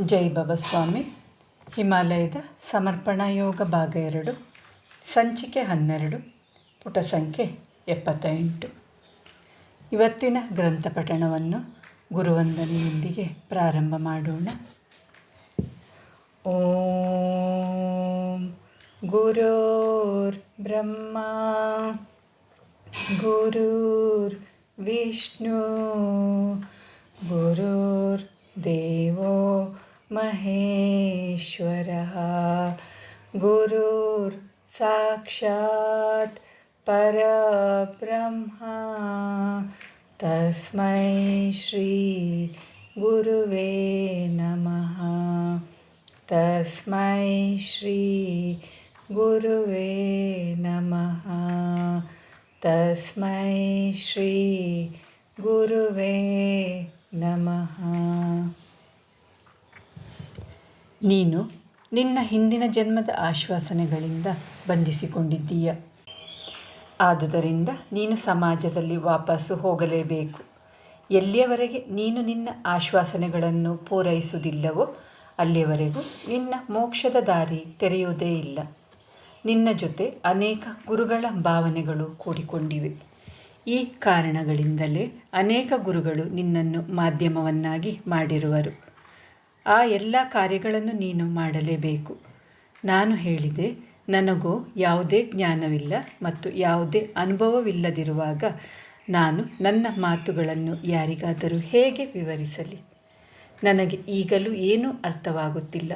ಜೈ ಬಬಸ್ವಾಮಿ. ಹಿಮಾಲಯದ ಸಮರ್ಪಣಾ ಯೋಗ ಭಾಗ 2, ಸಂಚಿಕೆ 12, ಪುಟ ಸಂಖ್ಯೆ 78. ಇವತ್ತಿನ ಗ್ರಂಥ ಪಠಣವನ್ನು ಗುರುವಂದನೆಯೊಂದಿಗೆ ಪ್ರಾರಂಭ ಮಾಡೋಣ. ಓಂ ಗುರುರ್ ಬ್ರಹ್ಮ ಗುರುರ್ ವಿಷ್ಣು ಗುರುರ್ ದೇವೋ ಮಹೇಶ್ವರಃ ಗುರುರ್ ಸಾಕ್ಷಾತ್ ಪರಬ್ರಹ್ಮ ತಸ್ಮೈ ಶ್ರೀ ಗುರುವೇ ನಮಃ. ತಸ್ಮೈ ಶ್ರೀ ಗುರುವೇ ನಮಃ. ತಸ್ಮೈ ಶ್ರೀ ಗುರುವೇ ನಮಃ. ನೀನು ನಿನ್ನ ಹಿಂದಿನ ಜನ್ಮದ ಆಶ್ವಾಸನೆಗಳಿಂದ ಬಂಧಿಸಿಕೊಂಡಿದ್ದೀಯ. ಆದುದರಿಂದ ನೀನು ಸಮಾಜದಲ್ಲಿ ವಾಪಸ್ಸು ಹೋಗಲೇಬೇಕು. ಎಲ್ಲಿಯವರೆಗೆ ನೀನು ನಿನ್ನ ಆಶ್ವಾಸನೆಗಳನ್ನು ಪೂರೈಸುವುದಿಲ್ಲವೋ ಅಲ್ಲಿಯವರೆಗೂ ನಿನ್ನ ಮೋಕ್ಷದ ದಾರಿ ತೆರೆಯುವುದೇ ಇಲ್ಲ. ನಿನ್ನ ಜೊತೆ ಅನೇಕ ಗುರುಗಳ ಭಾವನೆಗಳು ಕೂಡಿಕೊಂಡಿವೆ. ಈ ಕಾರಣಗಳಿಂದಲೇ ಅನೇಕ ಗುರುಗಳು ನಿನ್ನನ್ನು ಮಾಧ್ಯಮವನ್ನಾಗಿ ಮಾಡಿರುವರು. ಆ ಎಲ್ಲ ಕಾರ್ಯಗಳನ್ನು ನೀನು ಮಾಡಲೇಬೇಕು. ನಾನು ಹೇಳಿದೆ, ನನಗೂ ಯಾವುದೇ ಜ್ಞಾನವಿಲ್ಲ ಮತ್ತು ಯಾವುದೇ ಅನುಭವವಿಲ್ಲದಿರುವಾಗ ನಾನು ನನ್ನ ಮಾತುಗಳನ್ನು ಯಾರಿಗಾದರೂ ಹೇಗೆ ವಿವರಿಸಲಿ? ನನಗೆ ಈಗಲೂ ಏನೂ ಅರ್ಥವಾಗುತ್ತಿಲ್ಲ.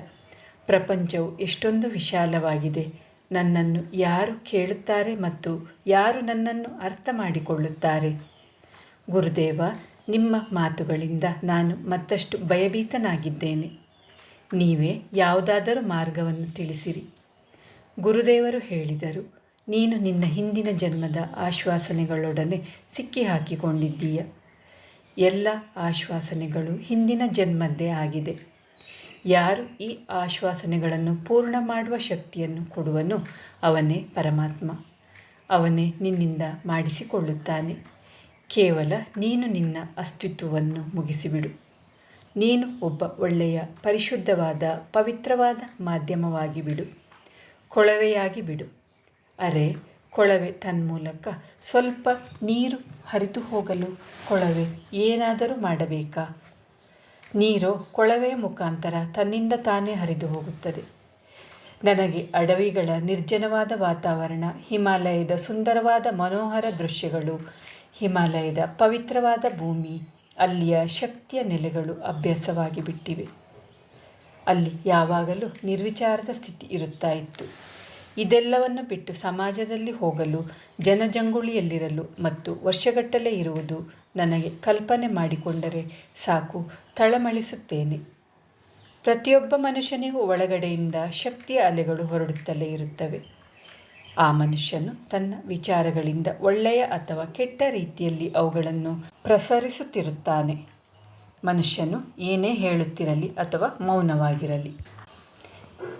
ಪ್ರಪಂಚವು ಎಷ್ಟೊಂದು ವಿಶಾಲವಾಗಿದೆ. ನನ್ನನ್ನು ಯಾರು ಕೇಳುತ್ತಾರೆ ಮತ್ತು ಯಾರು ನನ್ನನ್ನು ಅರ್ಥ ಮಾಡಿಕೊಳ್ಳುತ್ತಾರೆ? ಗುರುದೇವ, ನಿಮ್ಮ ಮಾತುಗಳಿಂದ ನಾನು ಮತ್ತಷ್ಟು ಭಯಭೀತನಾಗಿದ್ದೇನೆ. ನೀವೇ ಯಾವುದಾದರೂ ಮಾರ್ಗವನ್ನು ತಿಳಿಸಿರಿ. ಗುರುದೇವರು ಹೇಳಿದರು, ನೀನು ನಿನ್ನ ಹಿಂದಿನ ಜನ್ಮದ ಆಶ್ವಾಸನೆಗಳೊಡನೆ ಸಿಕ್ಕಿಹಾಕಿಕೊಂಡಿದ್ದೀಯ. ಎಲ್ಲ ಆಶ್ವಾಸನೆಗಳು ಹಿಂದಿನ ಜನ್ಮದ್ದೇ ಆಗಿದೆ. ಯಾರು ಈ ಆಶ್ವಾಸನೆಗಳನ್ನು ಪೂರ್ಣ ಮಾಡುವ ಶಕ್ತಿಯನ್ನು ಕೊಡುವನೋ ಅವನೇ ಪರಮಾತ್ಮ. ಅವನೇ ನಿನ್ನಿಂದ ಮಾಡಿಸಿಕೊಳ್ಳುತ್ತಾನೆ. ಕೇವಲ ನೀನು ನಿನ್ನ ಅಸ್ತಿತ್ವವನ್ನು ಮುಗಿಸಿಬಿಡು. ನೀನು ಒಬ್ಬ ಒಳ್ಳೆಯ ಪರಿಶುದ್ಧವಾದ ಪವಿತ್ರವಾದ ಮಾಧ್ಯಮವಾಗಿ ಬಿಡು. ಕೊಳವೆಯಾಗಿ ಬಿಡು. ಅರೆ, ಕೊಳವೆ ತನ್ಮೂಲಕ ಸ್ವಲ್ಪ ನೀರು ಹರಿದು ಹೋಗಲು ಕೊಳವೆ ಏನಾದರೂ ಮಾಡಬೇಕಾ? ನೀರು ಕೊಳವೆಯ ಮುಖಾಂತರ ತನ್ನಿಂದ ತಾನೇ ಹರಿದು ಹೋಗುತ್ತದೆ. ನನಗೆ ಅಡವಿಗಳ ನಿರ್ಜನವಾದ ವಾತಾವರಣ, ಹಿಮಾಲಯದ ಸುಂದರವಾದ ಮನೋಹರ ದೃಶ್ಯಗಳು, ಹಿಮಾಲಯದ ಪವಿತ್ರವಾದ ಭೂಮಿ, ಅಲ್ಲಿಯ ಶಕ್ತಿಯ ನೆಲೆಗಳು ಅಭ್ಯಾಸವಾಗಿ ಬಿಟ್ಟಿವೆ. ಅಲ್ಲಿ ಯಾವಾಗಲೂ ನಿರ್ವಿಚಾರದ ಸ್ಥಿತಿ ಇರುತ್ತಾ ಇತ್ತು. ಇದೆಲ್ಲವನ್ನು ಬಿಟ್ಟು ಸಮಾಜದಲ್ಲಿ ಹೋಗಲು, ಜನಜಂಗುಳಿಯಲ್ಲಿರಲು ಮತ್ತು ವರ್ಷಗಟ್ಟಲೆ ಇರುವುದು ನನಗೆ ಕಲ್ಪನೆ ಮಾಡಿಕೊಂಡರೆ ಸಾಕು ತಳಮಳಿಸುತ್ತೇನೆ. ಪ್ರತಿಯೊಬ್ಬ ಮನುಷ್ಯನಿಗೂ ಒಳಗಡೆಯಿಂದ ಶಕ್ತಿಯ ಅಲೆಗಳು ಹೊರಡುತ್ತಲೇ ಇರುತ್ತವೆ. ಆ ಮನುಷ್ಯನು ತನ್ನ ವಿಚಾರಗಳಿಂದ ಒಳ್ಳೆಯ ಅಥವಾ ಕೆಟ್ಟ ರೀತಿಯಲ್ಲಿ ಅವುಗಳನ್ನು ಪ್ರಸರಿಸುತ್ತಿರುತ್ತಾನೆ. ಮನುಷ್ಯನು ಏನೇ ಹೇಳುತ್ತಿರಲಿ ಅಥವಾ ಮೌನವಾಗಿರಲಿ,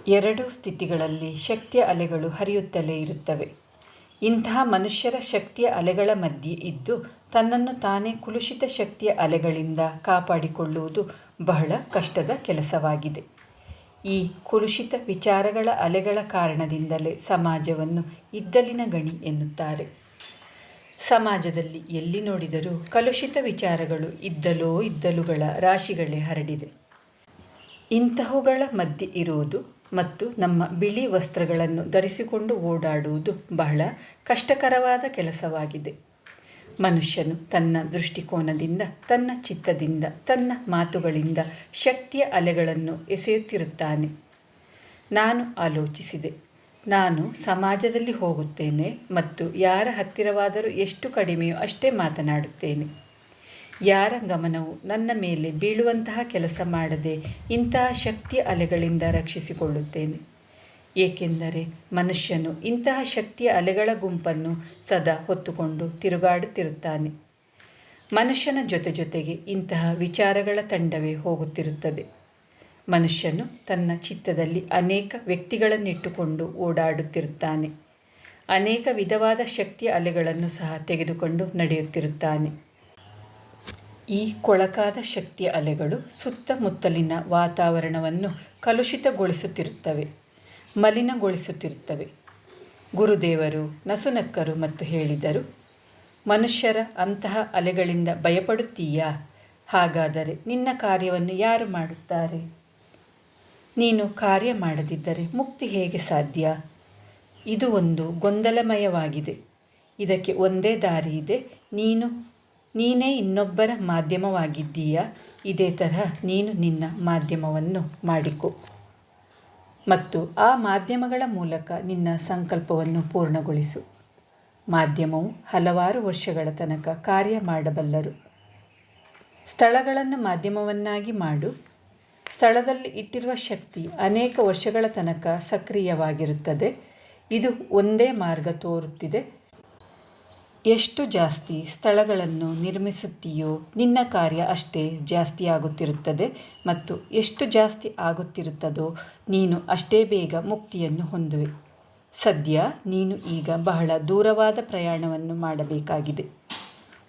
ಎರಡೂ ಸ್ಥಿತಿಗಳಲ್ಲಿ ಶಕ್ತಿಯ ಅಲೆಗಳು ಹರಿಯುತ್ತಲೇ ಇರುತ್ತವೆ. ಇಂತಹ ಮನುಷ್ಯರ ಶಕ್ತಿಯ ಅಲೆಗಳ ಮಧ್ಯೆ ಇದ್ದು ತನ್ನನ್ನು ತಾನೇ ಕುಲುಷಿತ ಶಕ್ತಿಯ ಅಲೆಗಳಿಂದ ಕಾಪಾಡಿಕೊಳ್ಳುವುದು ಬಹಳ ಕಷ್ಟದ ಕೆಲಸವಾಗಿದೆ. ಈ ಕುಲುಷಿತ ವಿಚಾರಗಳ ಅಲೆಗಳ ಕಾರಣದಿಂದಲೇ ಸಮಾಜವನ್ನು ಇದ್ದಲಿನ ಗಣಿ ಎನ್ನುತ್ತಾರೆ. ಸಮಾಜದಲ್ಲಿ ಎಲ್ಲಿ ನೋಡಿದರೂ ಕಲುಷಿತ ವಿಚಾರಗಳು ಇದ್ದಲುಗಳ ರಾಶಿಗಳೇ ಹರಡಿದೆ. ಇಂತಹವುಗಳ ಮಧ್ಯೆ ಇರುವುದು ಮತ್ತು ನಮ್ಮ ಬಿಳಿ ವಸ್ತ್ರಗಳನ್ನು ಧರಿಸಿಕೊಂಡು ಓಡಾಡುವುದು ಬಹಳ ಕಷ್ಟಕರವಾದ ಕೆಲಸವಾಗಿದೆ. ಮನುಷ್ಯನು ತನ್ನ ದೃಷ್ಟಿಕೋನದಿಂದ, ತನ್ನ ಚಿತ್ತದಿಂದ, ತನ್ನ ಮಾತುಗಳಿಂದ ಶಕ್ತಿಯ ಅಲೆಗಳನ್ನು ಎಸೆಯುತ್ತಿರುತ್ತಾನೆ. ನಾನು ಆಲೋಚಿಸಿದೆ, ನಾನು ಸಮಾಜದಲ್ಲಿ ಹೋಗುತ್ತೇನೆ ಮತ್ತು ಯಾರ ಹತ್ತಿರವಾದರೂ ಎಷ್ಟು ಕಡಿಮೆಯೋ ಅಷ್ಟೇ ಮಾತನಾಡುತ್ತೇನೆ. ಯಾರ ಗಮನವು ನನ್ನ ಮೇಲೆ ಬೀಳುವಂತಹ ಕೆಲಸ ಮಾಡದೆ ಇಂತಹ ಶಕ್ತಿಯ ಅಲೆಗಳಿಂದ ರಕ್ಷಿಸಿಕೊಳ್ಳುತ್ತೇನೆ. ಏಕೆಂದರೆ ಮನುಷ್ಯನು ಇಂತಹ ಶಕ್ತಿಯ ಅಲೆಗಳ ಗುಂಪನ್ನು ಸದಾ ಹೊತ್ತುಕೊಂಡು ತಿರುಗಾಡುತ್ತಿರುತ್ತಾನೆ. ಮನುಷ್ಯನ ಜೊತೆಗೆ ಇಂತಹ ವಿಚಾರಗಳ ತಂಡವೇ ಹೋಗುತ್ತಿರುತ್ತದೆ. ಮನುಷ್ಯನು ತನ್ನ ಚಿತ್ತದಲ್ಲಿ ಅನೇಕ ವ್ಯಕ್ತಿಗಳನ್ನಿಟ್ಟುಕೊಂಡು ಓಡಾಡುತ್ತಿರುತ್ತಾನೆ. ಅನೇಕ ವಿಧವಾದ ಶಕ್ತಿಯ ಅಲೆಗಳನ್ನು ಸಹ ತೆಗೆದುಕೊಂಡು ನಡೆಯುತ್ತಿರುತ್ತಾನೆ. ಈ ಕೊಳಕಾದ ಶಕ್ತಿಯ ಅಲೆಗಳು ಸುತ್ತಮುತ್ತಲಿನ ವಾತಾವರಣವನ್ನು ಕಲುಷಿತಗೊಳಿಸುತ್ತಿರುತ್ತವೆ, ಮಲಿನಗೊಳಿಸುತ್ತಿರುತ್ತವೆ. ಗುರುದೇವರು ನಸುನಕ್ಕರು ಮತ್ತು ಹೇಳಿದರು, ಮನುಷ್ಯರ ಅಂತಹ ಅಲೆಗಳಿಂದ ಭಯಪಡುತ್ತೀಯಾ? ಹಾಗಾದರೆ ನಿನ್ನ ಕಾರ್ಯವನ್ನು ಯಾರು ಮಾಡುತ್ತಾರೆ? ನೀನು ಕಾರ್ಯ ಮಾಡದಿದ್ದರೆ ಮುಕ್ತಿ ಹೇಗೆ ಸಾಧ್ಯ? ಇದು ಒಂದು ಗೊಂದಲಮಯವಾಗಿದೆ. ಇದಕ್ಕೆ ಒಂದೇ ದಾರಿ ಇದೆ. ನೀನೇ ಇನ್ನೊಬ್ಬರ ಮಾಧ್ಯಮವಾಗಿದ್ದೀಯಾ? ಇದೇ ತರಹ ನೀನು ನಿನ್ನ ಮಾಧ್ಯಮವನ್ನು ಮಾಡಿಕೊ ಮತ್ತು ಆ ಮಾಧ್ಯಮಗಳ ಮೂಲಕ ನಿನ್ನ ಸಂಕಲ್ಪವನ್ನು ಪೂರ್ಣಗೊಳಿಸು. ಮಾಧ್ಯಮವು ಹಲವಾರು ವರ್ಷಗಳ ತನಕ ಕಾರ್ಯ ಮಾಡಬಲ್ಲರು. ಸ್ಥಳಗಳನ್ನು ಮಾಧ್ಯಮವನ್ನಾಗಿ ಮಾಡು. ಸ್ಥಳದಲ್ಲಿ ಇಟ್ಟಿರುವ ಶಕ್ತಿ ಅನೇಕ ವರ್ಷಗಳ ತನಕ ಸಕ್ರಿಯವಾಗಿರುತ್ತದೆ. ಇದು ಒಂದೇ ಮಾರ್ಗ ತೋರುತ್ತಿದೆ. ಎಷ್ಟು ಜಾಸ್ತಿ ಸ್ಥಳಗಳನ್ನು ನಿರ್ಮಿಸುತ್ತೀಯೋ ನಿನ್ನ ಕಾರ್ಯ ಅಷ್ಟೇ ಜಾಸ್ತಿ ಆಗುತ್ತಿರುತ್ತದೆ ಮತ್ತು ಎಷ್ಟು ಜಾಸ್ತಿ ಆಗುತ್ತಿರುತ್ತದೋ ನೀನು ಅಷ್ಟೇ ಬೇಗ ಮುಕ್ತಿಯನ್ನು ಹೊಂದುವೆ. ಸದ್ಯ ನೀನು ಈಗ ಬಹಳ ದೂರವಾದ ಪ್ರಯಾಣವನ್ನು ಮಾಡಬೇಕಾಗಿದೆ.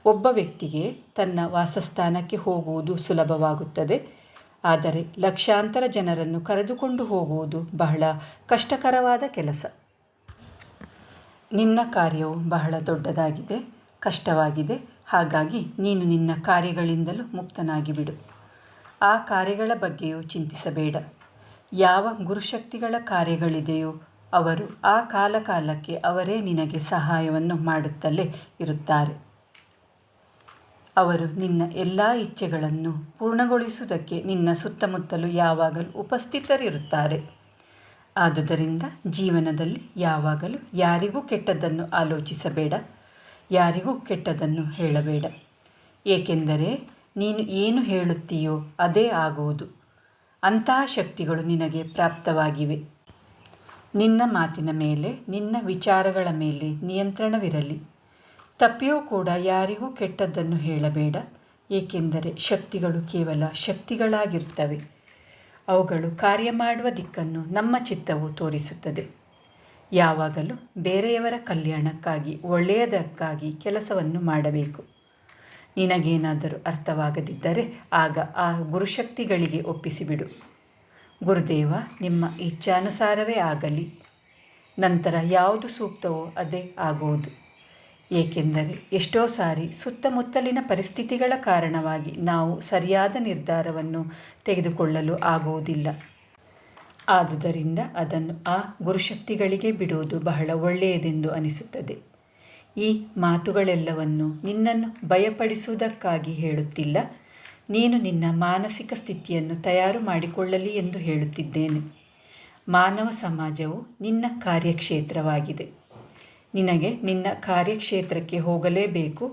ಒಬ್ಬ ವ್ಯಕ್ತಿಗೆ ತನ್ನ ವಾಸಸ್ಥಾನಕ್ಕೆ ಹೋಗುವುದು ಸುಲಭವಾಗುತ್ತದೆ, ಆದರೆ ಲಕ್ಷಾಂತರ ಜನರನ್ನು ಕರೆದುಕೊಂಡು ಹೋಗುವುದು ಬಹಳ ಕಷ್ಟಕರವಾದ ಕೆಲಸ. ನಿನ್ನ ಕಾರ್ಯವು ಬಹಳ ದೊಡ್ಡದಾಗಿದೆ, ಕಷ್ಟವಾಗಿದೆ. ಹಾಗಾಗಿ ನೀನು ನಿನ್ನ ಕಾರ್ಯಗಳಿಂದಲೂ ಮುಕ್ತನಾಗಿ ಬಿಡು. ಆ ಕಾರ್ಯಗಳ ಬಗ್ಗೆಯೂ ಚಿಂತಿಸಬೇಡ. ಯಾವ ಗುರುಶಕ್ತಿಗಳ ಕಾರ್ಯಗಳಿದೆಯೋ ಅವರು ಆ ಕಾಲಕ್ಕೆ ಅವರೇ ನಿನಗೆ ಸಹಾಯವನ್ನು ಮಾಡುತ್ತಲೇ ಇರುತ್ತಾರೆ. ಅವರು ನಿನ್ನ ಎಲ್ಲ ಇಚ್ಛೆಗಳನ್ನು ಪೂರ್ಣಗೊಳಿಸುವುದಕ್ಕೆ ನಿನ್ನ ಸುತ್ತಮುತ್ತಲೂ ಯಾವಾಗಲೂ ಉಪಸ್ಥಿತರಿರುತ್ತಾರೆ. ಆದುದರಿಂದ ಜೀವನದಲ್ಲಿ ಯಾವಾಗಲೂ ಯಾರಿಗೂ ಕೆಟ್ಟದ್ದನ್ನು ಆಲೋಚಿಸಬೇಡ, ಯಾರಿಗೂ ಕೆಟ್ಟದ್ದನ್ನು ಹೇಳಬೇಡ. ಏಕೆಂದರೆ ನೀನು ಏನು ಹೇಳುತ್ತೀಯೋ ಅದೇ ಆಗುವುದು. ಅಂತಹ ಶಕ್ತಿಗಳು ನಿನಗೆ ಪ್ರಾಪ್ತವಾಗಿವೆ. ನಿನ್ನ ಮಾತಿನ ಮೇಲೆ, ನಿನ್ನ ವಿಚಾರಗಳ ಮೇಲೆ ನಿಯಂತ್ರಣವಿರಲಿ. ತಪ್ಪಿಯೂ ಕೂಡ ಯಾರಿಗೂ ಕೆಟ್ಟದ್ದನ್ನು ಹೇಳಬೇಡ. ಏಕೆಂದರೆ ಶಕ್ತಿಗಳು ಕೇವಲ ಶಕ್ತಿಗಳಾಗಿರ್ತವೆ. ಅವುಗಳು ಕಾರ್ಯ ಮಾಡುವ ದಿಕ್ಕನ್ನು ನಮ್ಮ ಚಿತ್ತವು ತೋರಿಸುತ್ತದೆ. ಯಾವಾಗಲೂ ಬೇರೆಯವರ ಕಲ್ಯಾಣಕ್ಕಾಗಿ, ಒಳ್ಳೆಯದಕ್ಕಾಗಿ ಕೆಲಸವನ್ನು ಮಾಡಬೇಕು. ನಿನಗೇನಾದರೂ ಅರ್ಥವಾಗದಿದ್ದರೆ ಆಗ ಆ ಗುರುಶಕ್ತಿಗಳಿಗೆ ಒಪ್ಪಿಸಿಬಿಡು. ಗುರುದೇವ, ನಿಮ್ಮ ಇಚ್ಛಾನುಸಾರವೇ ಆಗಲಿ. ನಂತರ ಯಾವುದು ಸೂಕ್ತವೋ ಅದೇ ಆಗುವುದು. ಏಕೆಂದರೆ ಎಷ್ಟೋ ಸಾರಿ ಸುತ್ತಮುತ್ತಲಿನ ಪರಿಸ್ಥಿತಿಗಳ ಕಾರಣವಾಗಿ ನಾವು ಸರಿಯಾದ ನಿರ್ಧಾರವನ್ನು ತೆಗೆದುಕೊಳ್ಳಲು ಆಗುವುದಿಲ್ಲ. ಆದುದರಿಂದ ಅದನ್ನು ಆ ಗುರುಶಕ್ತಿಗಳಿಗೆ ಬಿಡುವುದು ಬಹಳ ಒಳ್ಳೆಯದೆಂದು ಅನಿಸುತ್ತದೆ. ಈ ಮಾತುಗಳೆಲ್ಲವನ್ನು ನಿನ್ನನ್ನು ಭಯಪಡಿಸುವುದಕ್ಕಾಗಿ ಹೇಳುತ್ತಿಲ್ಲ. ನೀನು ನಿನ್ನ ಮಾನಸಿಕ ಸ್ಥಿತಿಯನ್ನು ತಯಾರು ಮಾಡಿಕೊಳ್ಳಲಿ ಎಂದು ಹೇಳುತ್ತಿದ್ದೇನೆ. ಮಾನವ ಸಮಾಜವು ನಿನ್ನ ಕಾರ್ಯಕ್ಷೇತ್ರವಾಗಿದೆ. ನಿನಗೆ ನಿನ್ನ ಕಾರ್ಯಕ್ಷೇತ್ರಕ್ಕೆ ಹೋಗಲೇಬೇಕು.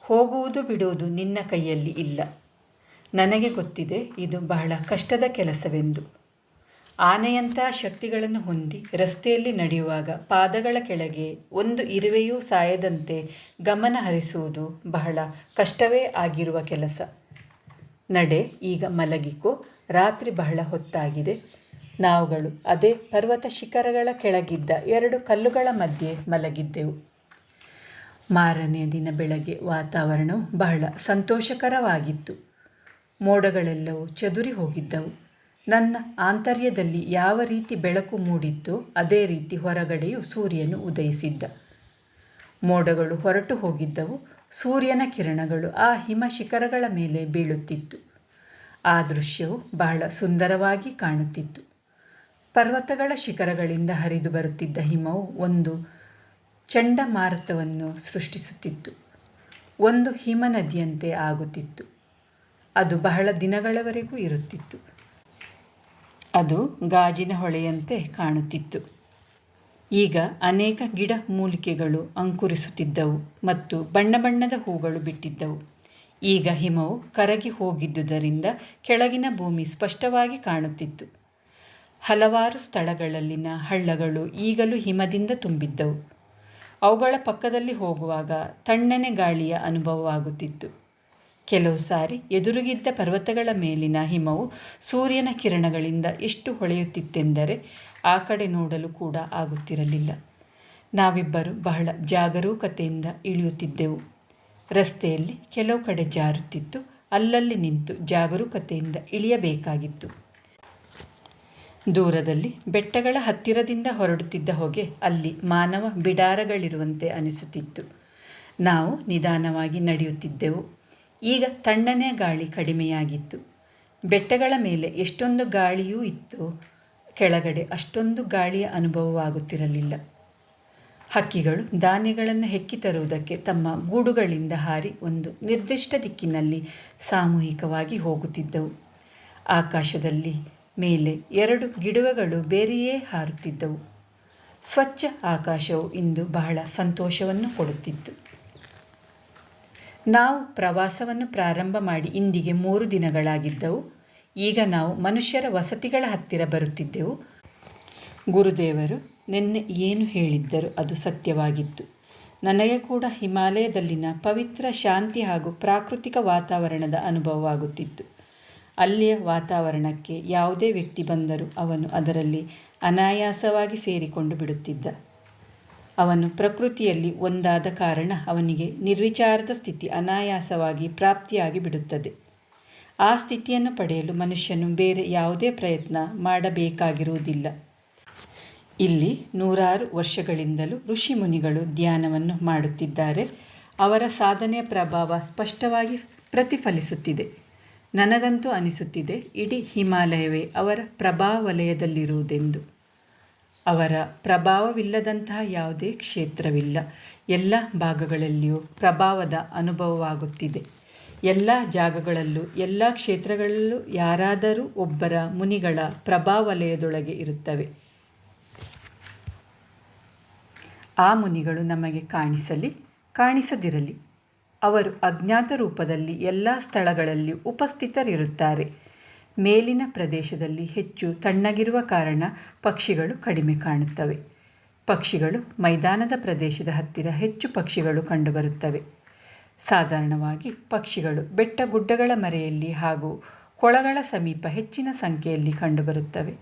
ಹೋಗುವುದು ಬಿಡುವುದು ನಿನ್ನ ಕೈಯಲ್ಲಿ ಇಲ್ಲ. ನನಗೆ ಗೊತ್ತಿದೆ ಇದು ಬಹಳ ಕಷ್ಟದ ಕೆಲಸವೆಂದು. ಆನೆಯಂತಹ ಶಕ್ತಿಗಳನ್ನು ಹೊಂದಿ ರಸ್ತೆಯಲ್ಲಿ ನಡೆಯುವಾಗ ಪಾದಗಳ ಕೆಳಗೆ ಒಂದು ಇರುವೆಯೂ ಸಾಯದಂತೆ ಗಮನ ಹರಿಸುವುದು ಬಹಳ ಕಷ್ಟವೇ ಆಗಿರುವ ಕೆಲಸ. ನಡೆ, ಈಗ ಮಲಗಿಕೋ. ರಾತ್ರಿ ಬಹಳ ಹೊತ್ತಾಗಿದೆ. ನಾವುಗಳು ಅದೇ ಪರ್ವತ ಶಿಖರಗಳ ಕೆಳಗಿದ್ದ 2 ಕಲ್ಲುಗಳ ಮಧ್ಯೆ ಮಲಗಿದ್ದೆವು. ಮಾರನೆಯ ದಿನ ಬೆಳಗ್ಗೆ ವಾತಾವರಣವು ಬಹಳ ಸಂತೋಷಕರವಾಗಿತ್ತು. ಮೋಡಗಳೆಲ್ಲವೂ ಚದುರಿ ಹೋಗಿದ್ದವು. ನನ್ನ ಆಂತರ್ಯದಲ್ಲಿ ಯಾವ ರೀತಿ ಬೆಳಕು ಮೂಡಿತ್ತೋ ಅದೇ ರೀತಿ ಹೊರಗಡೆಯೂ ಸೂರ್ಯನು ಉದಯಿಸಿದ್ದ. ಮೋಡಗಳು ಹೊರಟು ಹೋಗಿದ್ದವು. ಸೂರ್ಯನ ಕಿರಣಗಳು ಆ ಹಿಮ ಶಿಖರಗಳ ಮೇಲೆ ಬೀಳುತ್ತಿತ್ತು. ಆ ದೃಶ್ಯವು ಬಹಳ ಸುಂದರವಾಗಿ ಕಾಣುತ್ತಿತ್ತು. ಪರ್ವತಗಳ ಶಿಖರಗಳಿಂದ ಹರಿದು ಬರುತ್ತಿದ್ದ ಹಿಮವು ಒಂದು ಚಂಡಮಾರುತವನ್ನು ಸೃಷ್ಟಿಸುತ್ತಿತ್ತು. ಒಂದು ಹಿಮನದಿಯಂತೆ ಆಗುತ್ತಿತ್ತು. ಅದು ಬಹಳ ದಿನಗಳವರೆಗೂ ಇರುತ್ತಿತ್ತು. ಅದು ಗಾಜಿನ ಹೊಳೆಯಂತೆ ಕಾಣುತ್ತಿತ್ತು. ಈಗ ಅನೇಕ ಗಿಡ ಮೂಲಿಕೆಗಳು ಅಂಕುರಿಸುತ್ತಿದ್ದವು ಮತ್ತು ಬಣ್ಣ ಬಣ್ಣದ ಹೂಗಳು ಬಿಟ್ಟಿದ್ದವು. ಈಗ ಹಿಮವು ಕರಗಿ ಹೋಗಿದ್ದುದರಿಂದ ಕೆಳಗಿನ ಭೂಮಿ ಸ್ಪಷ್ಟವಾಗಿ ಕಾಣುತ್ತಿತ್ತು. ಹಲವಾರು ಸ್ಥಳಗಳಲ್ಲಿನ ಹಳ್ಳಗಳು ಈಗಲೂ ಹಿಮದಿಂದ ತುಂಬಿದ್ದವು. ಅವುಗಳ ಪಕ್ಕದಲ್ಲಿ ಹೋಗುವಾಗ ತಣ್ಣನೆ ಗಾಳಿಯ ಅನುಭವವಾಗುತ್ತಿತ್ತು. ಕೆಲವು ಸಾರಿ ಎದುರಿಗಿದ್ದ ಪರ್ವತಗಳ ಮೇಲಿನ ಹಿಮವು ಸೂರ್ಯನ ಕಿರಣಗಳಿಂದ ಎಷ್ಟು ಹೊಳೆಯುತ್ತಿತ್ತೆಂದರೆ ಆ ಕಡೆ ನೋಡಲು ಕೂಡ ಆಗುತ್ತಿರಲಿಲ್ಲ. ನಾವಿಬ್ಬರು ಬಹಳ ಜಾಗರೂಕತೆಯಿಂದ ಇಳಿಯುತ್ತಿದ್ದೆವು. ರಸ್ತೆಯಲ್ಲಿ ಕೆಲವು ಕಡೆ ಜಾರುತ್ತಿತ್ತು, ಅಲ್ಲಲ್ಲಿ ನಿಂತು ಜಾಗರೂಕತೆಯಿಂದ ಇಳಿಯಬೇಕಾಗಿತ್ತು. ದೂರದಲ್ಲಿ ಬೆಟ್ಟಗಳ ಹತ್ತಿರದಿಂದ ಹೊರಡುತ್ತಿದ್ದ ಹೊಗೆ ಅಲ್ಲಿ ಮಾನವ ಬಿಡಾರಗಳಿರುವಂತೆ ಅನಿಸುತ್ತಿತ್ತು. ನಾವು ನಿಧಾನವಾಗಿ ನಡೆಯುತ್ತಿದ್ದೆವು. ಈಗ ತಣ್ಣನೆಯ ಗಾಳಿ ಕಡಿಮೆಯಾಗಿತ್ತು. ಬೆಟ್ಟಗಳ ಮೇಲೆ ಎಷ್ಟೊಂದು ಗಾಳಿಯೂ ಇತ್ತು, ಕೆಳಗಡೆ ಅಷ್ಟೊಂದು ಗಾಳಿಯ ಅನುಭವವಾಗುತ್ತಿರಲಿಲ್ಲ. ಹಕ್ಕಿಗಳು ಧಾನ್ಯಗಳನ್ನು ಹೆಕ್ಕಿ ತರುವುದಕ್ಕೆ ತಮ್ಮ ಗೂಡುಗಳಿಂದ ಹಾರಿ ಒಂದು ನಿರ್ದಿಷ್ಟ ದಿಕ್ಕಿನಲ್ಲಿ ಸಾಮೂಹಿಕವಾಗಿ ಹೋಗುತ್ತಿದ್ದವು. ಆಕಾಶದಲ್ಲಿ ಮೇಲೆ 2 ಗಿಡುಗಗಳು ಬೇರೆಯೇ ಹಾರುತ್ತಿದ್ದವು. ಸ್ವಚ್ಛ ಆಕಾಶವು ಇಂದು ಬಹಳ ಸಂತೋಷವನ್ನು ಕೊಡುತ್ತಿತ್ತು. ನಾವು ಪ್ರವಾಸವನ್ನು ಪ್ರಾರಂಭ ಮಾಡಿ ಇಂದಿಗೆ 3 ದಿನಗಳಾಗಿದ್ದವು. ಈಗ ನಾವು ಮನುಷ್ಯರ ವಸತಿಗಳ ಹತ್ತಿರ ಬರುತ್ತಿದ್ದೆವು. ಗುರುದೇವರು ನಿನ್ನೆ ಏನು ಹೇಳಿದ್ದರು ಅದು ಸತ್ಯವಾಗಿತ್ತು. ನನಗೆ ಕೂಡ ಹಿಮಾಲಯದಲ್ಲಿನ ಪವಿತ್ರ ಶಾಂತಿ ಹಾಗೂ ಪ್ರಾಕೃತಿಕ ವಾತಾವರಣದ ಅನುಭವವಾಗುತ್ತಿತ್ತು. ಅಲ್ಲಿಯ ವಾತಾವರಣಕ್ಕೆ ಯಾವುದೇ ವ್ಯಕ್ತಿ ಬಂದರೂ ಅವನು ಅದರಲ್ಲಿ ಅನಾಯಾಸವಾಗಿ ಸೇರಿಕೊಂಡು ಬಿಡುತ್ತಿದ್ದ. ಅವನು ಪ್ರಕೃತಿಯಲ್ಲಿ ಒಂದಾದ ಕಾರಣ ಅವನಿಗೆ ನಿರ್ವಿಚಾರದ ಸ್ಥಿತಿ ಅನಾಯಾಸವಾಗಿ ಪ್ರಾಪ್ತಿಯಾಗಿ ಬಿಡುತ್ತದೆ. ಆ ಸ್ಥಿತಿಯನ್ನು ಪಡೆಯಲು ಮನುಷ್ಯನು ಬೇರೆ ಯಾವುದೇ ಪ್ರಯತ್ನ ಮಾಡಬೇಕಾಗಿರುವುದಿಲ್ಲ. ಇಲ್ಲಿ 100 ವರ್ಷಗಳಿಂದಲೂ ಋಷಿಮುನಿಗಳು ಧ್ಯಾನವನ್ನು ಮಾಡುತ್ತಿದ್ದಾರೆ. ಅವರ ಸಾಧನೆಯ ಪ್ರಭಾವ ಸ್ಪಷ್ಟವಾಗಿ ಪ್ರತಿಫಲಿಸುತ್ತಿದೆ. ನನಗಂತೂ ಅನಿಸುತ್ತಿದೆ ಇಡೀ ಹಿಮಾಲಯವೇ ಅವರ ಪ್ರಭಾವಲಯದಲ್ಲಿರುವುದೆಂದು. ಅವರ ಪ್ರಭಾವವಿಲ್ಲದಂತಹ ಯಾವುದೇ ಕ್ಷೇತ್ರವಿಲ್ಲ. ಎಲ್ಲ ಭಾಗಗಳಲ್ಲಿಯೂ ಪ್ರಭಾವದ ಅನುಭವವಾಗುತ್ತಿದೆ. ಎಲ್ಲ ಜಾಗಗಳಲ್ಲೂ ಎಲ್ಲ ಕ್ಷೇತ್ರಗಳಲ್ಲೂ ಯಾರಾದರೂ ಒಬ್ಬರ ಮುನಿಗಳ ಪ್ರಭಾವಲಯದೊಳಗೆ ಇರುತ್ತವೆ. ಆ ಮುನಿಗಳು ನಮಗೆ ಕಾಣಿಸಲಿ ಕಾಣಿಸದಿರಲಿ, ಅವರು ಅಜ್ಞಾತ ರೂಪದಲ್ಲಿ ಎಲ್ಲ ಸ್ಥಳಗಳಲ್ಲಿಯೂ ಉಪಸ್ಥಿತರಿರುತ್ತಾರೆ. ಮೇಲಿನ ಪ್ರದೇಶದಲ್ಲಿ ಹೆಚ್ಚು ತಣ್ಣಗಿರುವ ಕಾರಣ ಪಕ್ಷಿಗಳು ಕಡಿಮೆ ಕಾಣುತ್ತವೆ. ಪಕ್ಷಿಗಳು ಮೈದಾನದ ಪ್ರದೇಶದ ಹತ್ತಿರ ಹೆಚ್ಚು ಪಕ್ಷಿಗಳು ಕಂಡುಬರುತ್ತವೆ. ಸಾಧಾರಣವಾಗಿ ಪಕ್ಷಿಗಳು ಬೆಟ್ಟ ಗುಡ್ಡಗಳ ಮರೆಯಲ್ಲಿ ಹಾಗೂ ಕೊಳಗಳ ಸಮೀಪ ಹೆಚ್ಚಿನ ಸಂಖ್ಯೆಯಲ್ಲಿ ಕಂಡುಬರುತ್ತವೆ.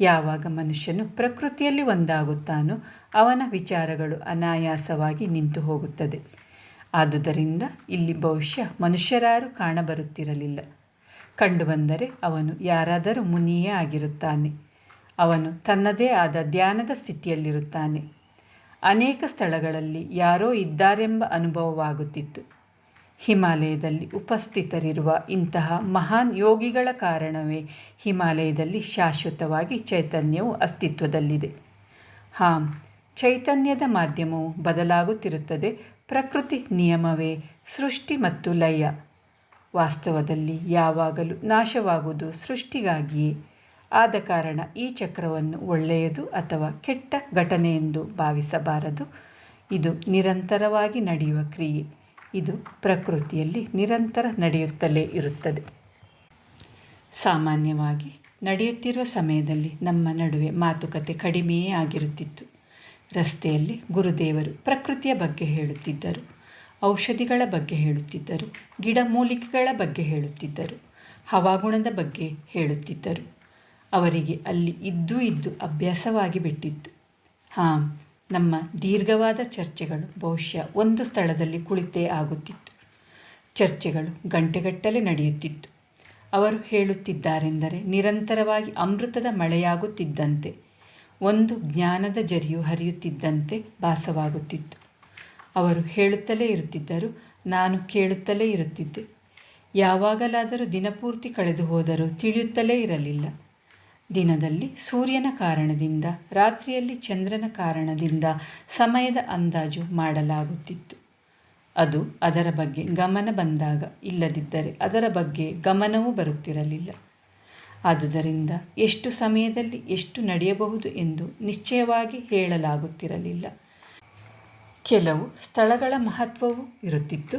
ಯಾವಾಗ ಮನುಷ್ಯನು ಪ್ರಕೃತಿಯಲ್ಲಿ ಒಂದಾಗುತ್ತಾನೋ ಅವನ ವಿಚಾರಗಳು ಅನಾಯಾಸವಾಗಿ ನಿಂತು ಹೋಗುತ್ತದೆ. ಆದುದರಿಂದ ಇಲ್ಲಿ ಬಹುಶಃ ಮನುಷ್ಯರಾರು ಕಾಣಬರುತ್ತಿರಲಿಲ್ಲ. ಕಂಡುಬಂದರೆ ಅವನು ಯಾರಾದರೂ ಮುನಿಯೇ ಆಗಿರುತ್ತಾನೆ. ಅವನು ತನ್ನದೇ ಆದ ಧ್ಯಾನದ ಸ್ಥಿತಿಯಲ್ಲಿರುತ್ತಾನೆ. ಅನೇಕ ಸ್ಥಳಗಳಲ್ಲಿ ಯಾರೋ ಇದ್ದಾರೆಂಬ ಅನುಭವವಾಗುತ್ತಿತ್ತು. ಹಿಮಾಲಯದಲ್ಲಿ ಉಪಸ್ಥಿತರಿರುವ ಇಂತಹ ಮಹಾನ್ ಯೋಗಿಗಳ ಕಾರಣವೇ ಹಿಮಾಲಯದಲ್ಲಿ ಶಾಶ್ವತವಾಗಿ ಚೈತನ್ಯವು ಅಸ್ತಿತ್ವದಲ್ಲಿದೆ. ಚೈತನ್ಯದ ಮಾಧ್ಯಮವು ಬದಲಾಗುತ್ತಿರುತ್ತದೆ. ಪ್ರಕೃತಿ ನಿಯಮವೇ ಸೃಷ್ಟಿ ಮತ್ತು ಲಯ. ವಾಸ್ತವದಲ್ಲಿ ಯಾವಾಗಲೂ ನಾಶವಾಗುವುದು ಸೃಷ್ಟಿಗಾಗಿಯೇ. ಆದ ಕಾರಣ ಈ ಚಕ್ರವನ್ನು ಒಳ್ಳೆಯದು ಅಥವಾ ಕೆಟ್ಟ ಘಟನೆ ಎಂದು ಭಾವಿಸಬಾರದು. ಇದು ನಿರಂತರವಾಗಿ ನಡೆಯುವ ಕ್ರಿಯೆ. ಇದು ಪ್ರಕೃತಿಯಲ್ಲಿ ನಿರಂತರ ನಡೆಯುತ್ತಲೇ ಇರುತ್ತದೆ. ಸಾಮಾನ್ಯವಾಗಿ ನಡೆಯುತ್ತಿರುವ ಸಮಯದಲ್ಲಿ ನಮ್ಮ ನಡುವೆ ಮಾತುಕತೆ ಕಡಿಮೆಯೇ ಆಗಿರುತ್ತಿತ್ತು. ರಸ್ತೆಯಲ್ಲಿ ಗುರುದೇವರು ಪ್ರಕೃತಿಯ ಬಗ್ಗೆ ಹೇಳುತ್ತಿದ್ದರು, ಔಷಧಿಗಳ ಬಗ್ಗೆ ಹೇಳುತ್ತಿದ್ದರು, ಗಿಡಮೂಲಿಕೆಗಳ ಬಗ್ಗೆ ಹೇಳುತ್ತಿದ್ದರು, ಹವಾಗುಣದ ಬಗ್ಗೆ ಹೇಳುತ್ತಿದ್ದರು. ಅವರಿಗೆ ಅಲ್ಲಿ ಇದ್ದು ಅಭ್ಯಾಸವಾಗಿ ಬಿಟ್ಟಿತ್ತು. ನಮ್ಮ ದೀರ್ಘವಾದ ಚರ್ಚೆಗಳು ಬಹುಶಃ ಒಂದು ಸ್ಥಳದಲ್ಲಿ ಕುಳಿತೇ ಆಗುತ್ತಿತ್ತು. ಚರ್ಚೆಗಳು ಗಂಟೆಗಟ್ಟಲೆ ನಡೆಯುತ್ತಿತ್ತು. ಅವರು ಹೇಳುತ್ತಿದ್ದಾರೆಂದರೆ ನಿರಂತರವಾಗಿ ಅಮೃತದ ಮಳೆಯಾಗುತ್ತಿದ್ದಂತೆ, ಒಂದು ಜ್ಞಾನದ ಜರಿಯು ಹರಿಯುತ್ತಿದ್ದಂತೆ ಭಾಸವಾಗುತ್ತಿತ್ತು. ಅವರು ಹೇಳುತ್ತಲೇ ಇರುತ್ತಿದ್ದರು, ನಾನು ಕೇಳುತ್ತಲೇ ಇರುತ್ತಿದ್ದೆ. ಯಾವಾಗಲಾದರೂ ದಿನಪೂರ್ತಿ ಕಳೆದು ಹೋದರೂ ತಿಳಿಯುತ್ತಲೇ ಇರಲಿಲ್ಲ. ದಿನದಲ್ಲಿ ಸೂರ್ಯನ ಕಾರಣದಿಂದ, ರಾತ್ರಿಯಲ್ಲಿ ಚಂದ್ರನ ಕಾರಣದಿಂದ ಸಮಯದ ಅಂದಾಜು ಮಾಡಲಾಗುತ್ತಿತ್ತು. ಅದು ಅದರ ಬಗ್ಗೆ ಗಮನ ಬಂದಾಗ, ಇಲ್ಲದಿದ್ದರೆ ಅದರ ಬಗ್ಗೆ ಗಮನವೂ ಬರುತ್ತಿರಲಿಲ್ಲ. ಆದುದರಿಂದ ಎಷ್ಟು ಸಮಯದಲ್ಲಿ ಎಷ್ಟು ನಡೆಯಬಹುದು ಎಂದು ನಿಶ್ಚಯವಾಗಿ ಹೇಳಲಾಗುತ್ತಿರಲಿಲ್ಲ. ಕೆಲವು ಸ್ಥಳಗಳ ಮಹತ್ವವೂ ಇರುತ್ತಿತ್ತು.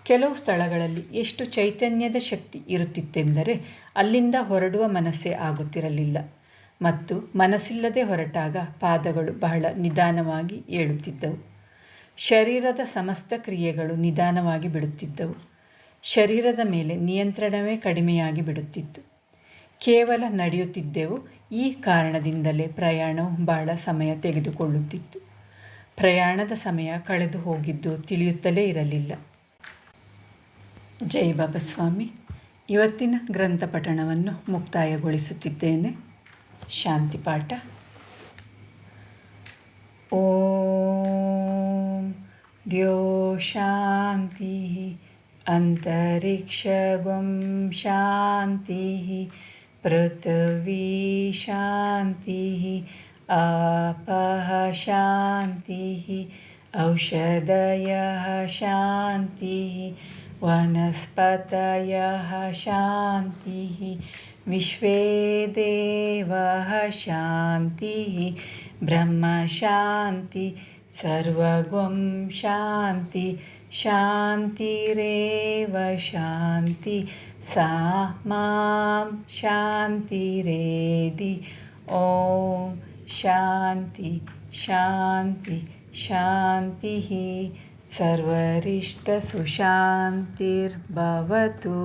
ಕೆಲವು ಸ್ಥಳಗಳಲ್ಲಿ ಎಷ್ಟು ಚೈತನ್ಯದ ಶಕ್ತಿ ಇರುತ್ತಿತ್ತೆಂದರೆ ಅಲ್ಲಿಂದ ಹೊರಡುವ ಮನಸ್ಸೇ ಆಗುತ್ತಿರಲಿಲ್ಲ. ಮತ್ತು ಮನಸ್ಸಿಲ್ಲದೆ ಹೊರಟಾಗ ಪಾದಗಳು ಬಹಳ ನಿಧಾನವಾಗಿ ಏಳುತ್ತಿದ್ದವು. ಶರೀರದ ಸಮಸ್ತ ಕ್ರಿಯೆಗಳು ನಿಧಾನವಾಗಿ ಬಿಡುತ್ತಿದ್ದವು. ಶರೀರದ ಮೇಲೆ ನಿಯಂತ್ರಣವೇ ಕಡಿಮೆಯಾಗಿ ಬಿಡುತ್ತಿತ್ತು. ಕೇವಲ ನಡೆಯುತ್ತಿದ್ದೆವು. ಈ ಕಾರಣದಿಂದಲೇ ಪ್ರಯಾಣವು ಬಹಳ ಸಮಯ ತೆಗೆದುಕೊಳ್ಳುತ್ತಿತ್ತು. ಪ್ರಯಾಣದ ಸಮಯ ಕಳೆದು ಹೋಗಿದ್ದು ತಿಳಿಯುತ್ತಲೇ ಇರಲಿಲ್ಲ. ಜೈ ಬಾಬಾ ಸ್ವಾಮಿ. ಇವತ್ತಿನ ಗ್ರಂಥ ಪಠಣವನ್ನು ಮುಕ್ತಾಯಗೊಳಿಸುತ್ತಿದ್ದೇನೆ. ಶಾಂತಿ ಪಾಠ. ಓಂ ದ್ಯೋ ಶಾಂತಿ ಅಂತರಿಕ್ಷಗಂ ಶಾಂತಿ ಪೃಥ್ವೀ ಶಾಂತಿ ಆಪಃ ಶಾಂತಿ ಔಷಧಯಃ ಶಾಂತಿ ವನಸ್ಪತಯಃ ಶಾಂತಿ ವಿಶ್ವೇ ದೇವಃ ಶಾಂತಿ ಬ್ರಹ್ಮ ಶಾಂತಿ ಸರ್ವಗಂ ಶಾಂತಿ ಶಾಂತಿರೇವ ಶಾಂತಿ ಸಾ ಮಾಂ ಶಾಂತಿರೇಧಿ. ಓಂ ಶಾಂತಿ ಶಾಂತಿ ಶಾಂತಿ. ಸರ್ವರಿಷ್ಟ ಸುಶಾಂತಿರ್ಭವತು.